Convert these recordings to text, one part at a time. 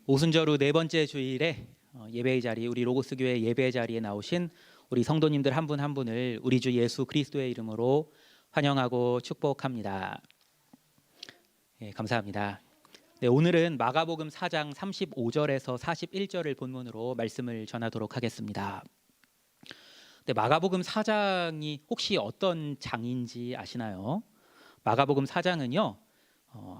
오순절 후 네 번째 주일에 예배의 자리, 우리 로고스 교회 예배의 자리에 나오신 우리 성도님들 한 분 한 분을 우리 주 예수 그리스도의 이름으로 환영하고 축복합니다. 감사합니다. 네, 오늘은 마가복음 4장 35절에서 41절을 본문으로 말씀을 전하도록 하겠습니다. 네, 마가복음 4장이 혹시 어떤 장인지 아시나요? 마가복음 4장은요,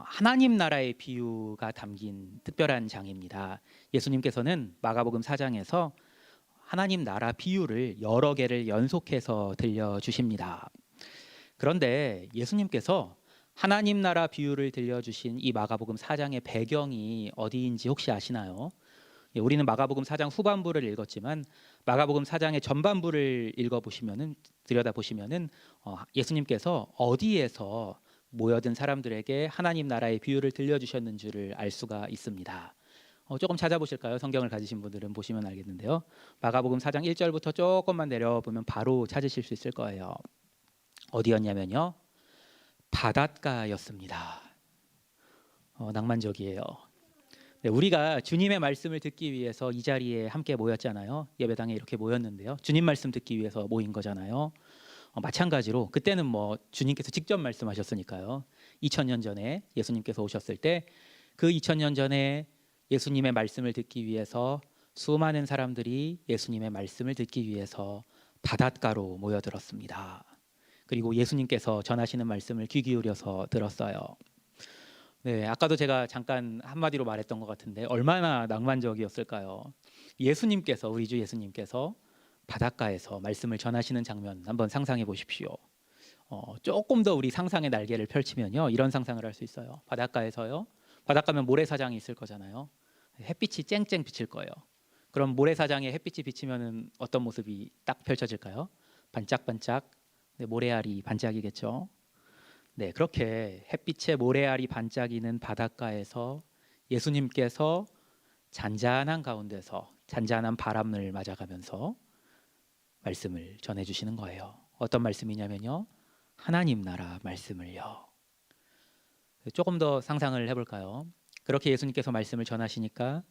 하나님 나라의 비유가 담긴 특별한 장입니다. 예수님께서는 마가복음 4장에서 하나님 나라 비유를 여러 개를 연속해서 들려주십니다. 그런데 예수님께서 하나님 나라 비유를 들려주신 이 마가복음 4장의 배경이 어디인지 혹시 아시나요? 우리는 마가복음 4장 후반부를 읽었지만 마가복음 4장의 전반부를 들여다보시면은 예수님께서 어디에서 모여든 사람들에게 하나님 나라의 비유를 들려주셨는 줄을 알 수가 있습니다. 조금 찾아보실까요? 성경을 가지신 분들은 보시면 알겠는데요. 마가복음 4장 1절부터 조금만 내려보면 바로 찾으실 수 있을 거예요. 어디였냐면요, 바닷가였습니다. 낭만적이에요. 네, 우리가 주님의 말씀을 듣기 위해서 이 자리에 함께 모였잖아요. 예배당에 이렇게 모였는데요, 주님 말씀 듣기 위해서 모인 거잖아요. 마찬가지로 그때는 주님께서 직접 말씀하셨으니까요. 2000년 전에 예수님께서 오셨을 때 그 2000년 전에 예수님의 말씀을 듣기 위해서 수많은 사람들이 예수님의 말씀을 듣기 위해서 바닷가로 모여들었습니다. 그리고 예수님께서 전하시는 말씀을 귀 기울여서 들었어요. 네, 아까도 제가 잠깐 한마디로 말했던 것 같은데 얼마나 낭만적이었을까요? 예수님께서, 우리 주 예수님께서 바닷가에서 말씀을 전하시는 장면 한번 상상해 보십시오. 조금 더 우리 상상의 날개를 펼치면요, 이런 상상을 할 수 있어요. 바닷가에서요, 바닷가면 모래사장이 있을 거잖아요. 햇빛이 쨍쨍 비칠 거예요. 그럼 모래사장에 햇빛이 비치면은 어떤 모습이 딱 펼쳐질까요? 반짝반짝. 네, 모래알이 반짝이겠죠. 네, 그렇게 햇빛에 모래알이 반짝이는 바닷가에서 예수님께서 잔잔한 가운데서 잔잔한 바람을 맞아가면서 말씀을 전해주시는 거예요. 어떤 말씀이냐면요, 하나님 나라 말씀을요. 조금 더 상상을 해볼까요? 그렇게 예수님께서 말씀을 전하시니까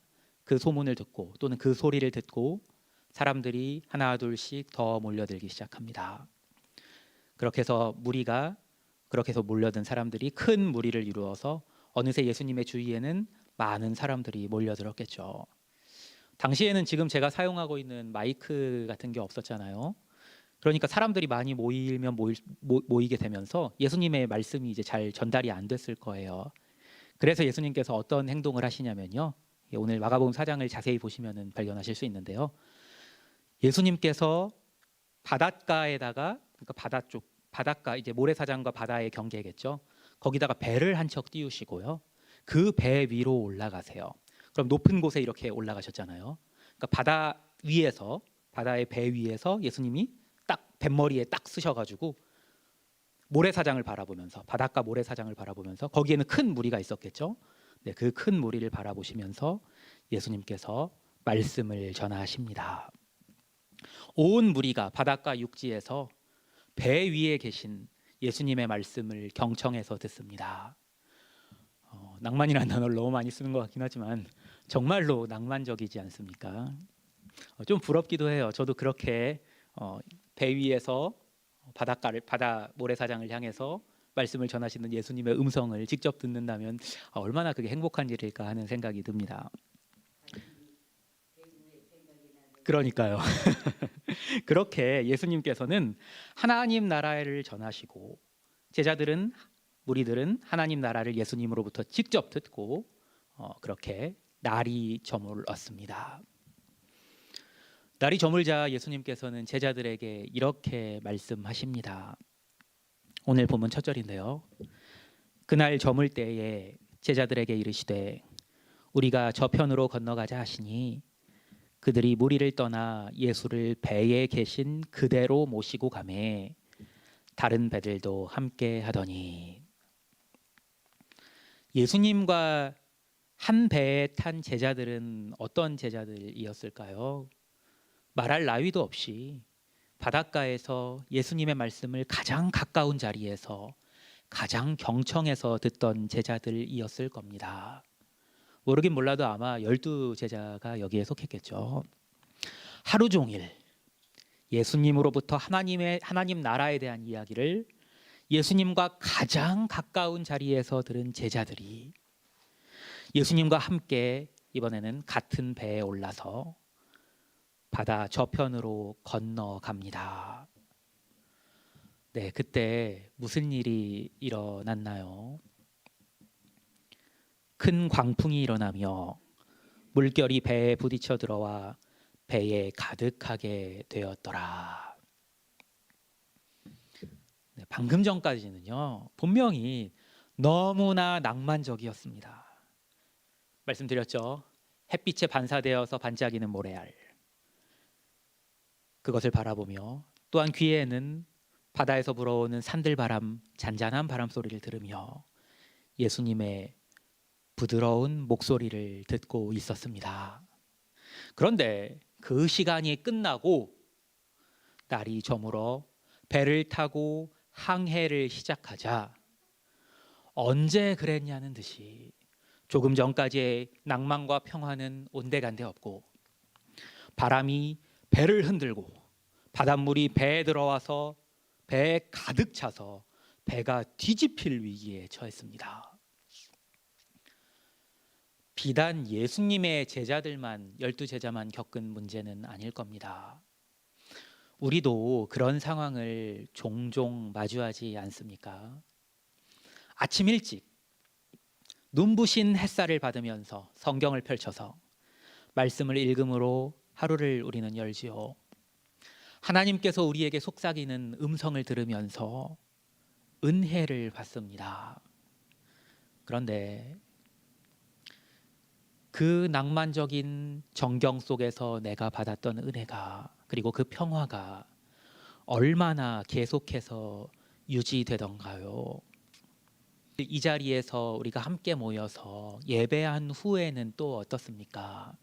그 소문을 듣고 또는 그 소리를 듣고 사람들이 하나 둘씩 더 몰려들기 시작합니다. 그렇게 해서 몰려든 사람들이 큰 무리를 이루어서 어느새 예수님의 주위에는 많은 사람들이 몰려들었겠죠. 당시에는 지금 제가 사용하고 있는 마이크 같은 게 없었잖아요. 그러니까 사람들이 많이 모이게 되면서 예수님의 말씀이 이제 잘 전달이 안 됐을 거예요. 그래서 예수님께서 어떤 행동을 하시냐면요, 오늘 마가복음 4장을 자세히 보시면 발견하실 수 있는데요, 예수님께서 바닷가에다가, 그러니까 바닷가, 이제 모래사장과 바다의 경계겠죠, 거기다가 배를 한 척 띄우시고요, 그 배 위로 올라가세요. 그럼 높은 곳에 이렇게 올라가셨잖아요. 그러니까 바다의 배 위에서 예수님이 딱 뱃머리에 딱 쓰셔가지고 모래사장을 바라보면서, 바닷가 모래사장을 바라보면서, 거기에는 큰 무리가 있었겠죠. 네, 그 큰 무리를 바라보시면서 예수님께서 말씀을 전하십니다. 온 무리가 바닷가 육지에서 배 위에 계신 예수님의 말씀을 경청해서 듣습니다. 낭만이라는 단어를 너무 많이 쓰는 것 같긴 하지만 정말로 낭만적이지 않습니까? 좀 부럽기도 해요. 저도 그렇게 배 위에서 바다 모래사장을 향해서 말씀을 전하시는 예수님의 음성을 직접 듣는다면 얼마나 그게 행복한 일일까 하는 생각이 듭니다. 그러니까요. 그렇게 예수님께서는 하나님 나라를 전하시고 무리들은 하나님 나라를 예수님으로부터 직접 듣고 그렇게 날이 저물었습니다. 날이 저물자 예수님께서는 제자들에게 이렇게 말씀하십니다. 오늘 본문 첫 절인데요, 그날 저물 때에 제자들에게 이르시되 우리가 저편으로 건너가자 하시니 그들이 무리를 떠나 예수를 배에 계신 그대로 모시고 가매 다른 배들도 함께 하더니. 예수님과 한 배에 탄 제자들은 어떤 제자들이었을까요? 말할 나위도 없이 바닷가에서 예수님의 말씀을 가장 가까운 자리에서 가장 경청해서 듣던 제자들이었을 겁니다. 모르긴 몰라도 아마 12제자가 여기에 속했겠죠. 하루 종일 예수님으로부터 하나님 나라에 대한 이야기를 예수님과 가장 가까운 자리에서 들은 제자들이 예수님과 함께 이번에는 같은 배에 올라서 바다 저편으로 건너갑니다. 네, 그때 무슨 일이 일어났나요? 큰 광풍이 일어나며 물결이 배에 부딪혀 들어와 배에 가득하게 되었더라. 네, 방금 전까지는요, 분명히 너무나 낭만적이었습니다. 말씀드렸죠. 햇빛에 반사되어서 반짝이는 모래알. 그것을 바라보며 또한 귀에는 바다에서 불어오는 산들바람, 잔잔한 바람 소리를 들으며 예수님의 부드러운 목소리를 듣고 있었습니다. 그런데 그 시간이 끝나고 날이 저물어 배를 타고 항해를 시작하자 언제 그랬냐는 듯이 조금 전까지의 낭만과 평화는 온데간데 없고 바람이 배를 흔들고 바닷물이 배에 들어와서 배에 가득 차서 배가 뒤집힐 위기에 처했습니다. 비단 예수님의 제자들만 12제자만 겪은 문제는 아닐 겁니다. 우리도 그런 상황을 종종 마주하지 않습니까? 아침 일찍 눈부신 햇살을 받으면서 성경을 펼쳐서 말씀을 읽음으로 하루를 우리는 열지요. 하나님께서 우리에게 속삭이는 음성을 들으면서 은혜를 받습니다. 그런데 그 낭만적인 정경 속에서 내가 받았던 은혜가 그리고 그 평화가 얼마나 계속해서 유지되던가요? 이 자리에서 우리가 함께 모여서 예배한 후에는 또 어떻습니까?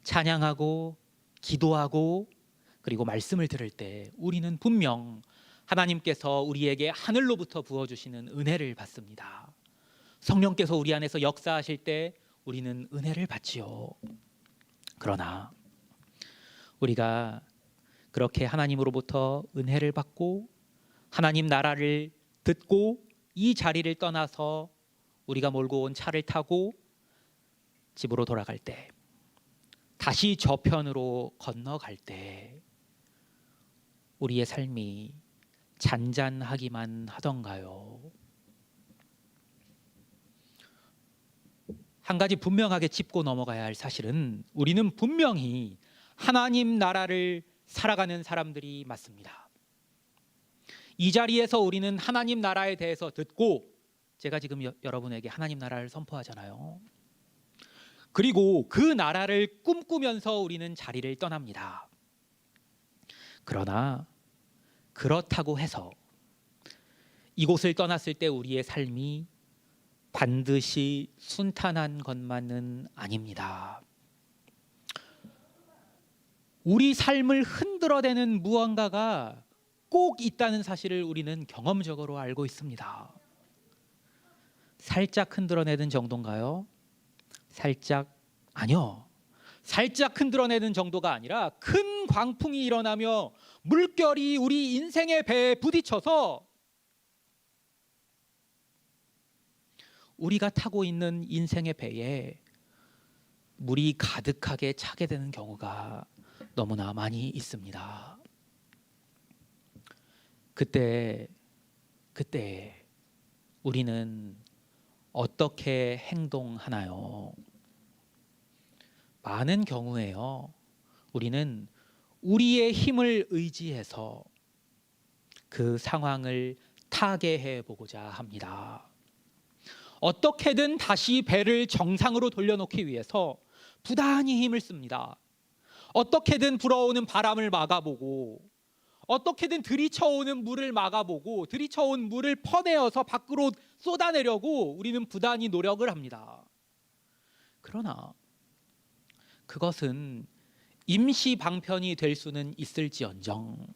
찬양하고 기도하고 그리고 말씀을 들을 때 우리는 분명 하나님께서 우리에게 하늘로부터 부어주시는 은혜를 받습니다. 성령께서 우리 안에서 역사하실 때 우리는 은혜를 받지요. 그러나 우리가 그렇게 하나님으로부터 은혜를 받고 하나님 나라를 듣고 이 자리를 떠나서 우리가 몰고 온 차를 타고 집으로 돌아갈 때 다시 저편으로 건너갈 때 우리의 삶이 잔잔하기만 하던가요? 한 가지 분명하게 짚고 넘어가야 할 사실은 우리는 분명히 하나님 나라를 살아가는 사람들이 맞습니다. 이 자리에서 우리는 하나님 나라에 대해서 듣고 제가 지금 여러분에게 하나님 나라를 선포하잖아요. 그리고 그 나라를 꿈꾸면서 우리는 자리를 떠납니다. 그러나 그렇다고 해서 이곳을 떠났을 때 우리의 삶이 반드시 순탄한 것만은 아닙니다. 우리 삶을 흔들어대는 무언가가 꼭 있다는 사실을 우리는 경험적으로 알고 있습니다. 살짝 흔들어내는 정도인가요? 아니요. 살짝 흔들어내는 정도가 아니라 큰 광풍이 일어나며 물결이 우리 인생의 배에 부딪혀서 우리가 타고 있는 인생의 배에 물이 가득하게 차게 되는 경우가 너무나 많이 있습니다. 그때 우리는 어떻게 행동하나요? 많은 경우에요. 우리는 우리의 힘을 의지해서 그 상황을 타개해 보고자 합니다. 어떻게든 다시 배를 정상으로 돌려놓기 위해서 부단히 힘을 씁니다. 어떻게든 불어오는 바람을 막아보고 어떻게든 들이쳐오는 물을 막아보고 들이쳐온 물을 퍼내어서 밖으로 쏟아내려고 우리는 부단히 노력을 합니다. 그러나 그것은 임시 방편이 될 수는 있을지언정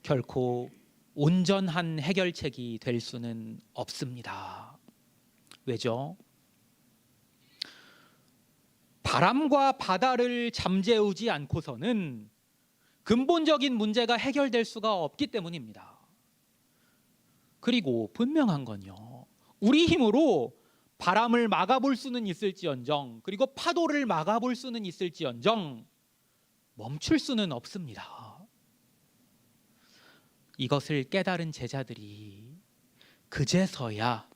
결코 온전한 해결책이 될 수는 없습니다. 왜죠? 바람과 바다를 잠재우지 않고서는 근본적인 문제가 해결될 수가 없기 때문입니다. 그리고 분명한 건요, 우리 힘으로 바람을 막아볼 수는 있을지언정, 그리고 파도를 막아볼 수는 있을지언정 멈출 수는 없습니다. 이것을 깨달은 제자들이 그제서야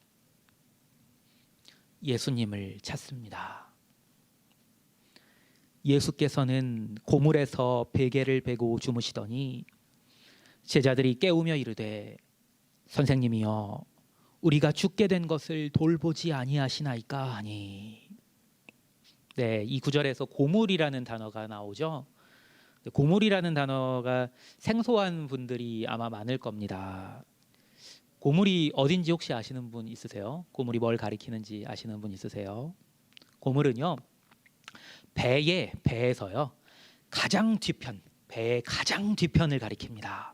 예수님을 찾습니다. 예수께서는 고물에서 베개를 베고 주무시더니 제자들이 깨우며 이르되 선생님이여 우리가 죽게 된 것을 돌보지 아니하시나이까 하니. 네, 이 구절에서 고물이라는 단어가 나오죠. 고물이라는 단어가 생소한 분들이 아마 많을 겁니다. 고물이 어딘지 혹시 아시는 분 있으세요? 고물이 뭘 가리키는지 아시는 분 있으세요? 고물은요, 배에서요 가장 뒤편, 배의 가장 뒤편을 가리킵니다.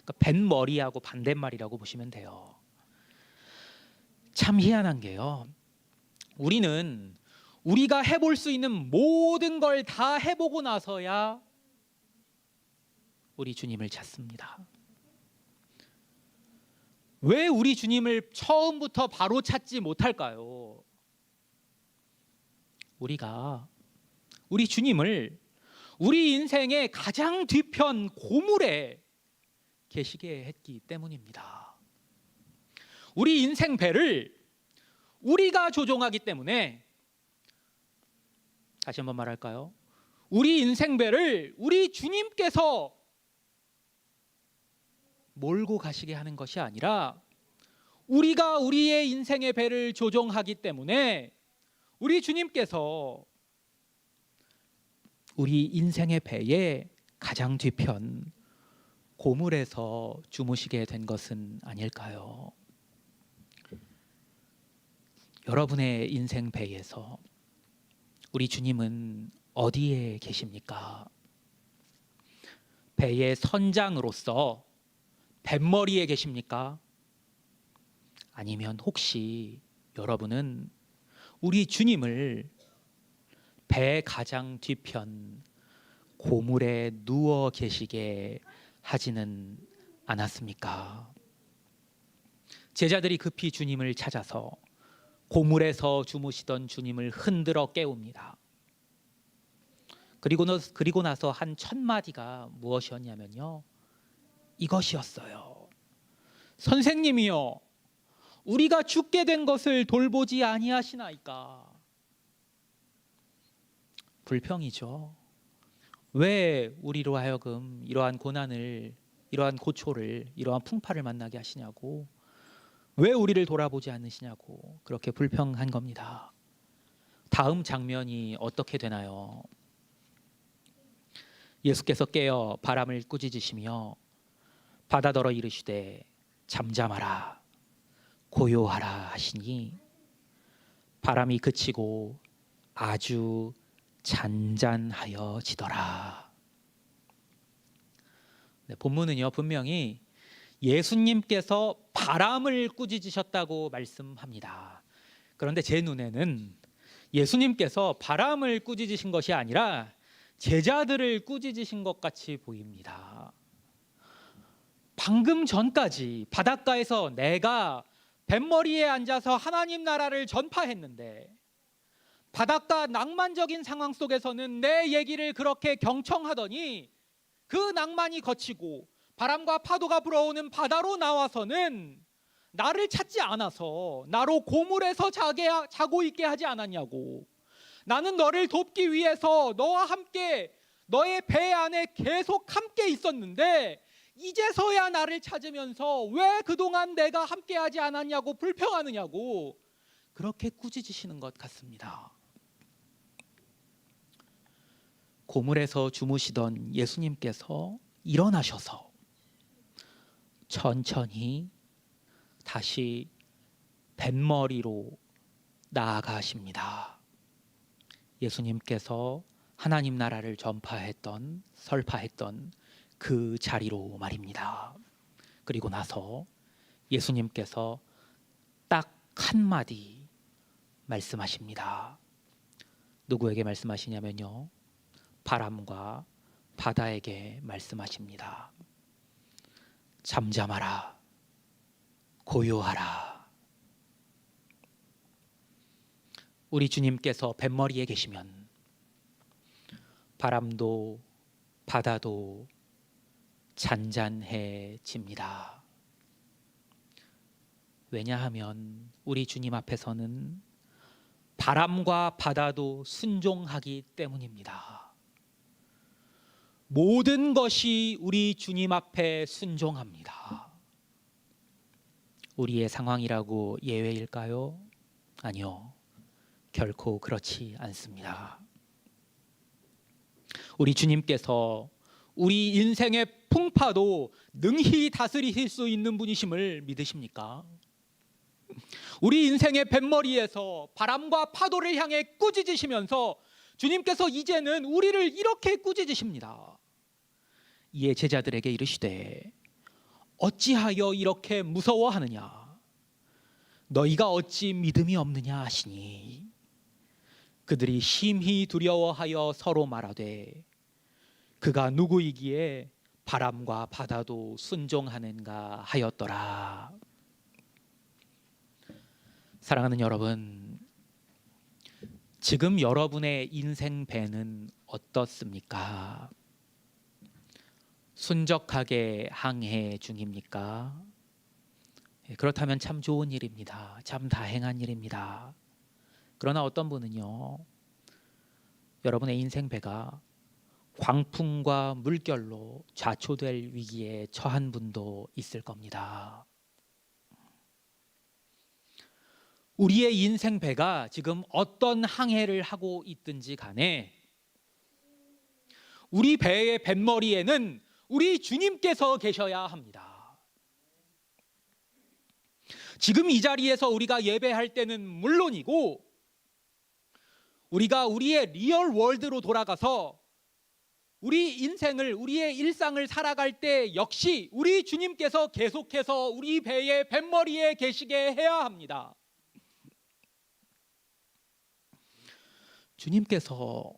그러니까 뱃머리하고 반대말이라고 보시면 돼요. 참 희한한 게요, 우리는 우리가 해볼 수 있는 모든 걸 다 해보고 나서야 우리 주님을 찾습니다. 왜 우리 주님을 처음부터 바로 찾지 못할까요? 우리가 우리 주님을 우리 인생의 가장 뒤편 고물에 계시게 했기 때문입니다. 우리 인생 배를 우리가 조종하기 때문에, 다시 한번 말할까요? 우리 인생 배를 우리 주님께서 몰고 가시게 하는 것이 아니라 우리가 우리의 인생의 배를 조종하기 때문에 우리 주님께서 우리 인생의 배의 가장 뒤편 고물에서 주무시게 된 것은 아닐까요? 여러분의 인생 배에서 우리 주님은 어디에 계십니까? 배의 선장으로서 뱃머리에 계십니까? 아니면 혹시 여러분은 우리 주님을 배 가장 뒤편 고물에 누워 계시게 하지는 않았습니까? 제자들이 급히 주님을 찾아서 고물에서 주무시던 주님을 흔들어 깨웁니다. 그리고 나서 한 첫 마디가 무엇이었냐면요, 이것이었어요. 선생님이여 우리가 죽게 된 것을 돌보지 아니하시나이까. 불평이죠. 왜 우리로 하여금 이러한 고난을, 이러한 고초를, 이러한 풍파를 만나게 하시냐고, 왜 우리를 돌아보지 않으시냐고 그렇게 불평한 겁니다. 다음 장면이 어떻게 되나요? 예수께서 깨어 바람을 꾸짖으시며 바다더러 이르시되 잠잠하라 고요하라 하시니 바람이 그치고 아주 잔잔하여지더라. 네, 본문은요 분명히 예수님께서 바람을 꾸짖으셨다고 말씀합니다. 그런데 제 눈에는 예수님께서 바람을 꾸짖으신 것이 아니라 제자들을 꾸짖으신 것 같이 보입니다. 방금 전까지 바닷가에서 내가 뱃머리에 앉아서 하나님 나라를 전파했는데, 바닷가 낭만적인 상황 속에서는 내 얘기를 그렇게 경청하더니 그 낭만이 거치고 바람과 파도가 불어오는 바다로 나와서는 나를 찾지 않아서 나로 고물에서 자고 있게 하지 않았냐고. 나는 너를 돕기 위해서 너와 함께 너의 배 안에 계속 함께 있었는데 이제서야 나를 찾으면서 왜 그동안 내가 함께 하지 않았냐고 불평하느냐고 그렇게 꾸짖으시는 것 같습니다. 고물에서 주무시던 예수님께서 일어나셔서 천천히 다시 뱃머리로 나아가십니다. 예수님께서 하나님 나라를 설파했던 그 자리로 말입니다. 그리고 나서 예수님께서 딱 한마디 말씀하십니다. 누구에게 말씀하시냐면요, 바람과 바다에게 말씀하십니다. 잠잠하라, 고요하라. 우리 주님께서 뱃머리에 계시면 바람도 바다도 잔잔해집니다. 왜냐하면 우리 주님 앞에서는 바람과 바다도 순종하기 때문입니다. 모든 것이 우리 주님 앞에 순종합니다. 우리의 상황이라고 예외일까요? 아니요, 결코 그렇지 않습니다. 우리 주님께서 우리 인생의 풍파도 능히 다스리실 수 있는 분이심을 믿으십니까? 우리 인생의 뱃머리에서 바람과 파도를 향해 꾸짖으시면서 주님께서 이제는 우리를 이렇게 꾸짖으십니다. 이에 제자들에게 이르시되 어찌하여 이렇게 무서워하느냐? 너희가 어찌 믿음이 없느냐 하시니, 그들이 심히 두려워하여 서로 말하되 그가 누구이기에 바람과 바다도 순종하는가 하였더라. 사랑하는 여러분, 지금 여러분의 인생 배는 어떻습니까? 순적하게 항해 중입니까? 그렇다면 참 좋은 일입니다. 참 다행한 일입니다. 그러나 어떤 분은요, 여러분의 인생 배가 광풍과 물결로 좌초될 위기에 처한 분도 있을 겁니다. 우리의 인생 배가 지금 어떤 항해를 하고 있든지 간에 우리 배의 뱃머리에는 우리 주님께서 계셔야 합니다. 지금 이 자리에서 우리가 예배할 때는 물론이고, 우리가 우리의 리얼 월드로 돌아가서 우리 인생을, 우리의 일상을 살아갈 때 역시 우리 주님께서 계속해서 우리 배의 뱃머리에 계시게 해야 합니다. 주님께서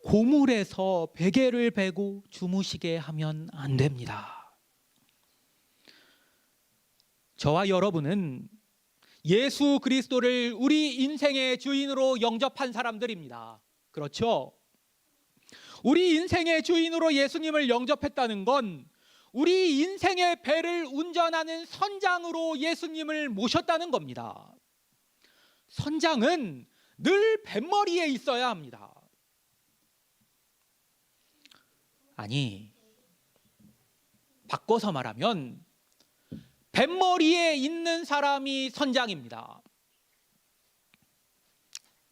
고물에서 베개를 베고 주무시게 하면 안 됩니다. 저와 여러분은 예수 그리스도를 우리 인생의 주인으로 영접한 사람들입니다. 그렇죠? 우리 인생의 주인으로 예수님을 영접했다는 건 우리 인생의 배를 운전하는 선장으로 예수님을 모셨다는 겁니다. 선장은 늘 뱃머리에 있어야 합니다. 아니, 바꿔서 말하면 뱃머리에 있는 사람이 선장입니다.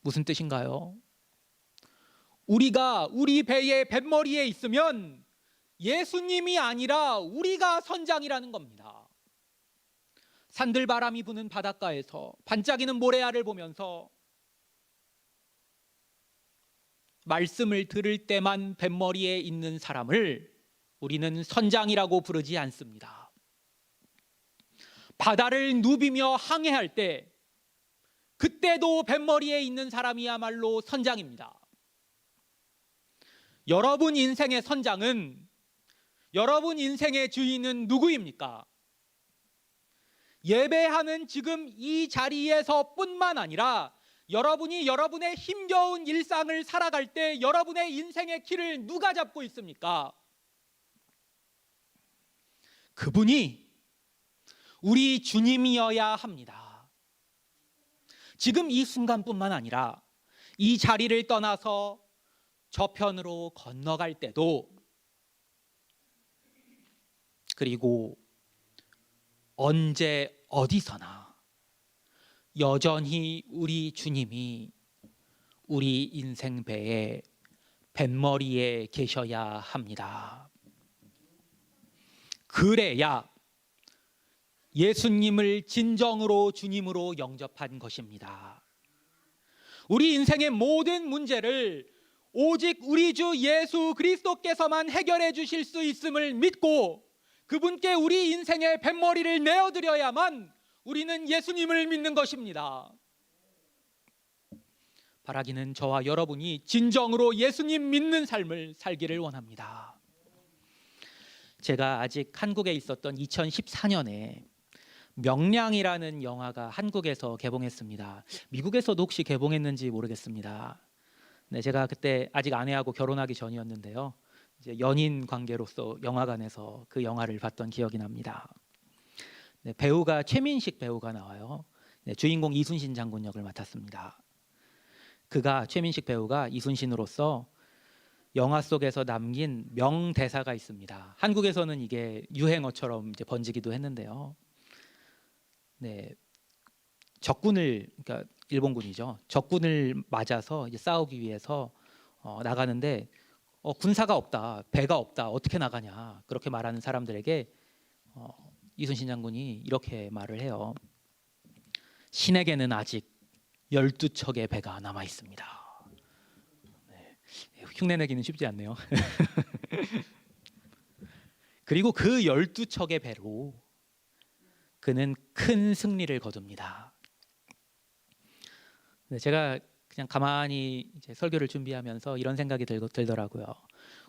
무슨 뜻인가요? 우리가 우리 배의 뱃머리에 있으면 예수님이 아니라 우리가 선장이라는 겁니다. 산들바람이 부는 바닷가에서 반짝이는 모래알을 보면서 말씀을 들을 때만 뱃머리에 있는 사람을 우리는 선장이라고 부르지 않습니다. 바다를 누비며 항해할 때 그때도 뱃머리에 있는 사람이야말로 선장입니다. 여러분 인생의 선장은, 여러분 인생의 주인은 누구입니까? 예배하는 지금 이 자리에서 뿐만 아니라 여러분이 여러분의 힘겨운 일상을 살아갈 때 여러분의 인생의 키를 누가 잡고 있습니까? 그분이 우리 주님이어야 합니다. 지금 이 순간뿐만 아니라 이 자리를 떠나서 저편으로 건너갈 때도, 그리고 언제 어디서나 여전히 우리 주님이 우리 인생 배의 뱃머리에 계셔야 합니다. 그래야 예수님을 진정으로 주님으로 영접한 것입니다. 우리 인생의 모든 문제를 오직 우리 주 예수 그리스도께서만 해결해 주실 수 있음을 믿고 그분께 우리 인생의 뱃머리를 내어드려야만 우리는 예수님을 믿는 것입니다. 바라기는 저와 여러분이 진정으로 예수님 믿는 삶을 살기를 원합니다. 제가 아직 한국에 있었던 2014년에 명량이라는 영화가 한국에서 개봉했습니다. 미국에서도 혹시 개봉했는지 모르겠습니다. 네, 제가 그때 아직 아내하고 결혼하기 전이었는데요. 이제 연인 관계로서 영화관에서 그 영화를 봤던 기억이 납니다. 네, 배우가 최민식 배우가 나와요. 네, 주인공 이순신 장군 역을 맡았습니다. 최민식 배우가 이순신으로서 영화 속에서 남긴 명대사가 있습니다. 한국에서는 이게 유행어처럼 이제 번지기도 했는데요. 네, 그러니까 일본군이죠. 적군을 맞아서 이제 싸우기 위해서 나가는데 군사가 없다, 배가 없다, 어떻게 나가냐 그렇게 말하는 사람들에게 이순신 장군이 이렇게 말을 해요. 신에게는 아직 12척의 배가 남아 있습니다. 네, 흉내내기는 쉽지 않네요. 그리고 그 12척의 배로 그는 큰 승리를 거둡니다. 네, 제가 그냥 가만히 이제 설교를 준비하면서 이런 생각이 들더라고요.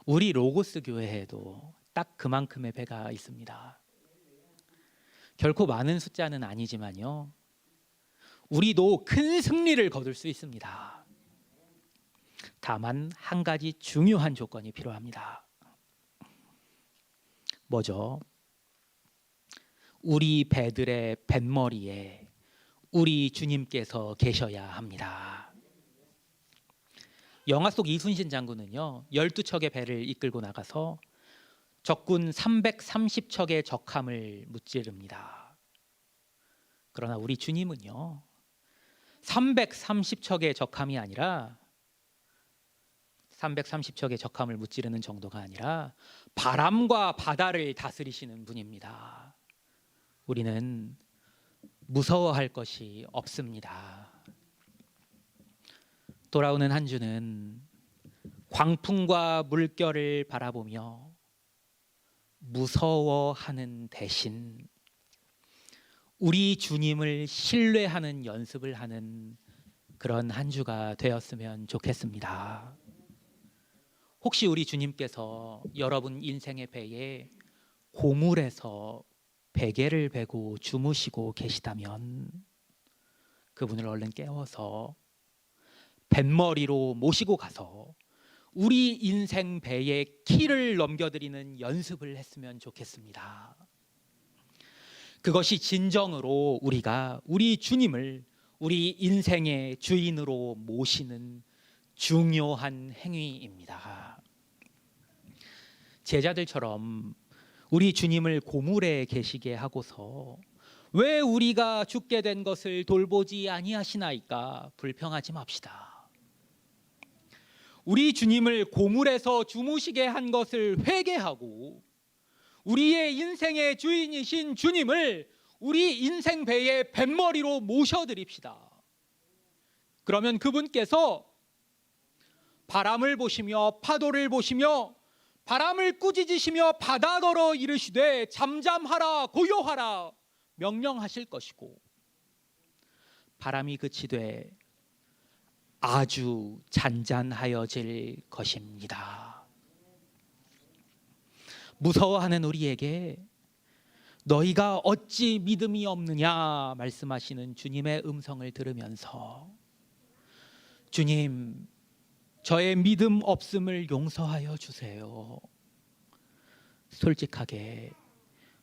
우리 로고스 교회에도 딱 그만큼의 배가 있습니다. 결코 많은 숫자는 아니지만요. 우리도 큰 승리를 거둘 수 있습니다. 다만 한 가지 중요한 조건이 필요합니다. 뭐죠? 우리 배들의 뱃머리에 우리 주님께서 계셔야 합니다. 영화 속 이순신 장군은요, 12척의 배를 이끌고 나가서 적군 330척의 적함을 무찌릅니다. 그러나 우리 주님은요, 330척의 적함이 아니라 330척의 적함을 무찌르는 정도가 아니라 바람과 바다를 다스리시는 분입니다. 우리는 무서워할 것이 없습니다. 돌아오는 한 주는 광풍과 물결을 바라보며 무서워하는 대신 우리 주님을 신뢰하는 연습을 하는 그런 한 주가 되었으면 좋겠습니다. 혹시 우리 주님께서 여러분 인생의 배에 고물에서 베개를 베고 주무시고 계시다면 그분을 얼른 깨워서 뱃머리로 모시고 가서 우리 인생 배에 키를 넘겨드리는 연습을 했으면 좋겠습니다. 그것이 진정으로 우리가 우리 주님을 우리 인생의 주인으로 모시는 중요한 행위입니다. 제자들처럼 우리 주님을 고물에 계시게 하고서 왜 우리가 죽게 된 것을 돌보지 아니하시나이까 불평하지 맙시다. 우리 주님을 고물에서 주무시게 한 것을 회개하고 우리의 인생의 주인이신 주님을 우리 인생 배의 뱃머리로 모셔드립시다. 그러면 그분께서 바람을 보시며 파도를 보시며 바람을 꾸짖으시며 바다더러 이르시되 잠잠하라 고요하라 명령하실 것이고 바람이 그치되 아주 잔잔하여질 것입니다. 무서워하는 우리에게 너희가 어찌 믿음이 없느냐 말씀하시는 주님의 음성을 들으면서 주님, 저의 믿음 없음을 용서하여 주세요. 솔직하게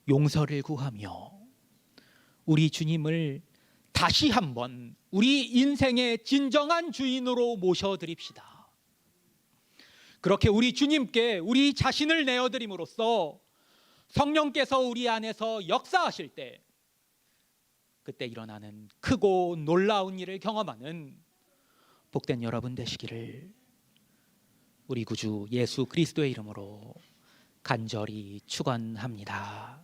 용서를 구하며 우리 주님을 다시 한번 우리 인생의 진정한 주인으로 모셔드립시다. 그렇게 우리 주님께 우리 자신을 내어드림으로써 성령께서 우리 안에서 역사하실 때 그때 일어나는 크고 놀라운 일을 경험하는 복된 여러분 되시기를 우리 구주 예수 그리스도의 이름으로 간절히 축원합니다.